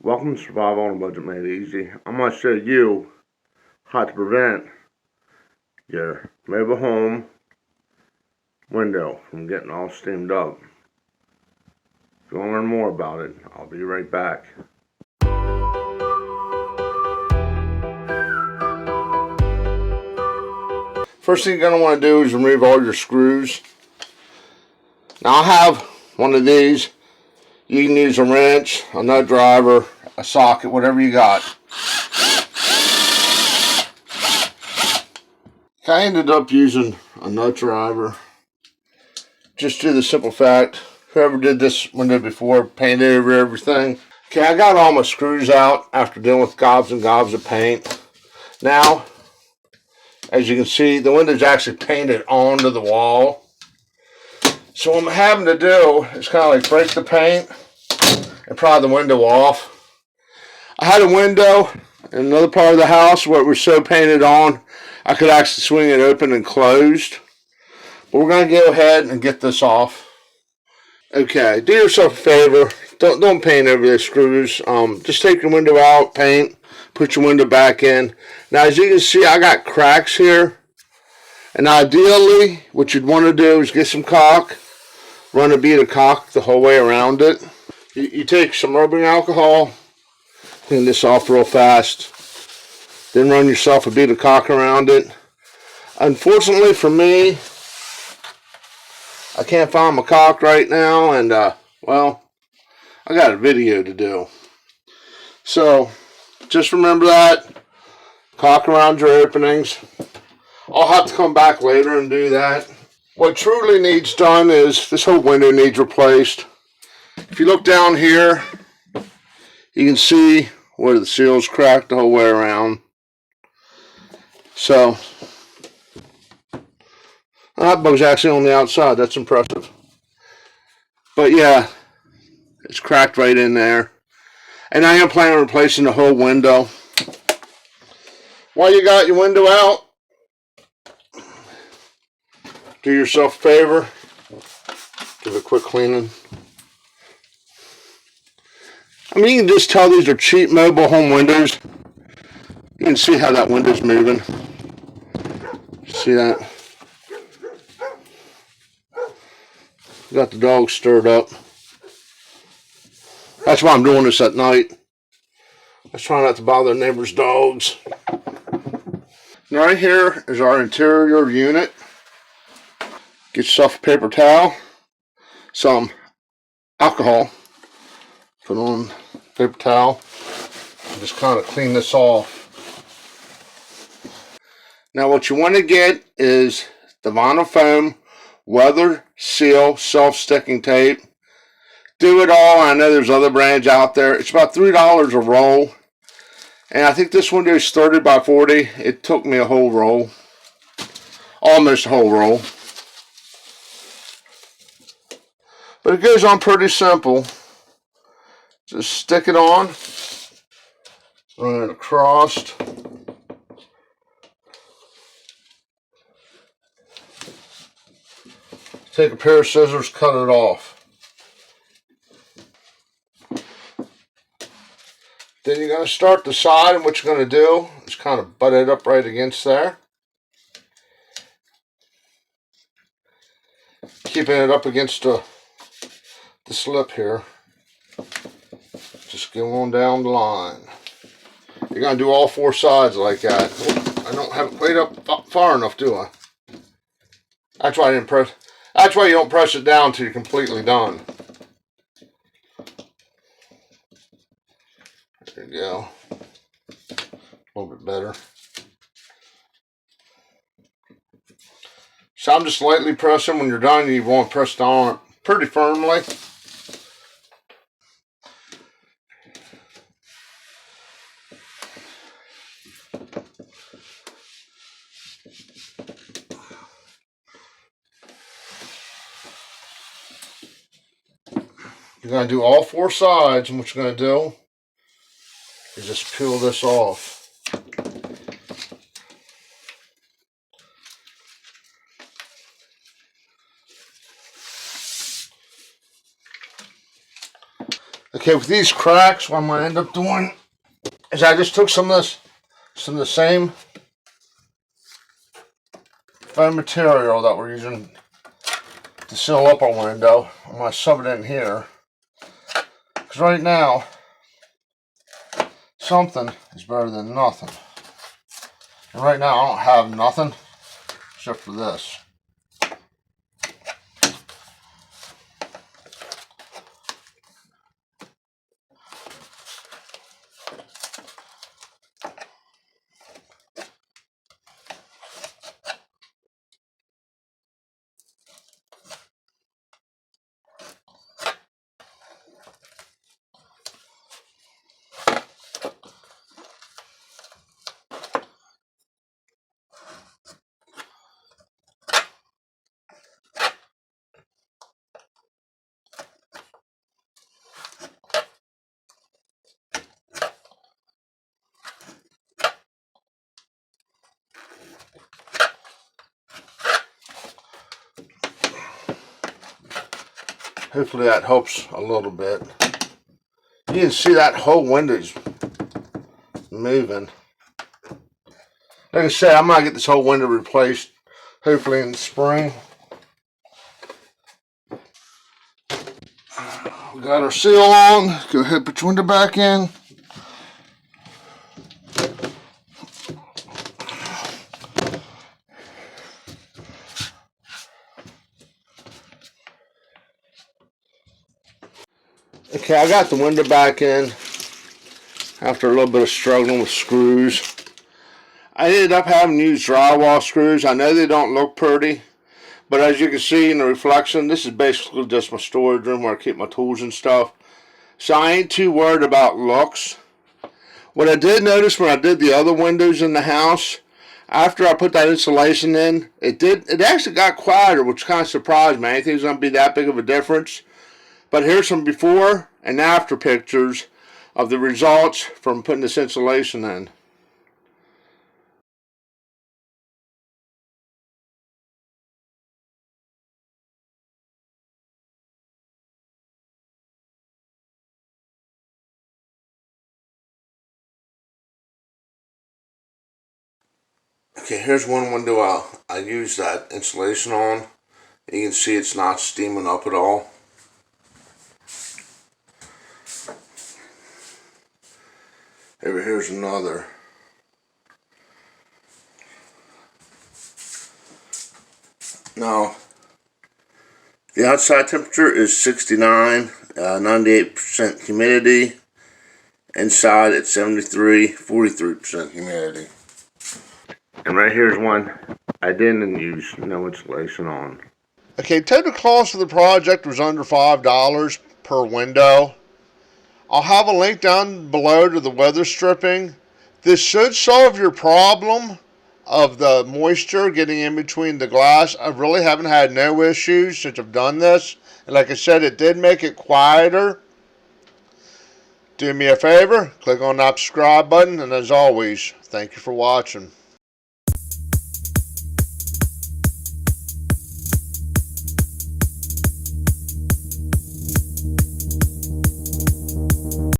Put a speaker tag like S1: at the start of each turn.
S1: Welcome to Survival on a Budget Made Easy. I'm going to show you how to prevent your mobile home window from getting all steamed up. If you want to learn more about it, I'll be right back. First thing you're going to want to do is remove all your screws. Now I have one of these. You can use a wrench, a nut driver, a socket, whatever you got. I ended up using a nut driver just due to the simple fact, whoever did this window before painted over everything. Okay, I got all my screws out after dealing with gobs and gobs of paint. Now, as you can see, the window's actually painted onto the wall. So what I'm having to do is kind of like break the paint and pry the window off. I had a window in another part of the house where it was so painted on, I could actually swing it open and closed. But we're going to go ahead and get this off. Okay, do yourself a favor. Don't paint over the screws. Just take your window out, paint, put your window back in. Now, as you can see, I got cracks here. And ideally, what you'd want to do is get some caulk, run a bead of caulk the whole way around it. You take some rubbing alcohol, clean this off real fast, then run yourself a bead of caulk around it. Unfortunately for me, I can't find my caulk right now, and well, I got a video to do. So just remember that, caulk around your openings. I'll have to come back later and do that. What truly needs done is this whole window needs replaced. If you look down here, you can see where the seal's cracked the whole way around. So that bug's actually on the outside. That's impressive. But yeah, it's cracked right in there. And I am planning on replacing the whole window. While you got your window out, do yourself a favor. Give it a quick cleaning. I mean, you can just tell these are cheap mobile home windows. You can see how that window's moving. See that? Got the dog stirred up. That's why I'm doing this at night. I was trying not to bother neighbors' dogs. Now right here is our interior unit. Get yourself a paper towel, some alcohol, put on paper towel, and just kind of clean this off. Now what you want to get is the vinyl foam weather seal self-sticking tape. Do it all. I know there's other brands out there. It's about $3 a roll, and I think this window is 30 by 40. It took me a whole roll, almost a whole roll. But it goes on pretty simple. Just stick it on, run it across. Take a pair of scissors, cut it off. Then you're going to start the side, and what you're going to do is kind of butt it up right against there. Keeping it up against the slip here. Just go on down the line. You're going to do all four sides like that. I don't have it quite up far enough, do I? That's why I didn't press. That's why you don't press it down till you're completely done. There you go. A little bit better. So I'm just lightly pressing. When you're done, you want to press down pretty firmly. You're going to do all four sides, and what you're going to do is just peel this off. Okay, with these cracks, what I'm going to end up doing is I just took some of the same foam material that we're using to seal up our window. I'm going to sub it in here. Because right now, something is better than nothing. And right now, I don't have nothing except for this. Hopefully that helps a little bit. You can see that whole window's moving. Like I said, I'm going to get this whole window replaced, hopefully in the spring. We got our seal on. Go ahead, put your window back in. Okay, I got the window back in after a little bit of struggling with screws. I ended up having to use drywall screws. I know they don't look pretty, but as you can see in the reflection, this is basically just my storage room where I keep my tools and stuff. So I ain't too worried about looks. What I did notice when I did the other windows in the house, after I put that insulation in, it actually got quieter, which kind of surprised me. I didn't think it was going to be that big of a difference. But here's some before and after pictures of the results from putting this insulation in. Okay, here's one window I used that insulation on. You can see it's not steaming up at all. Over here's another. Now, the outside temperature is 69, 98% humidity. Inside it's 73, 43% humidity. And right here's one I didn't use no insulation on. Okay, total cost of the project was under $5 per window. I'll have a link down below to the weather stripping. This should solve your problem of the moisture getting in between the glass. I really haven't had no issues since I've done this. And like I said, it did make it quieter. Do me a favor, click on that subscribe button, and as always, thank you for watching.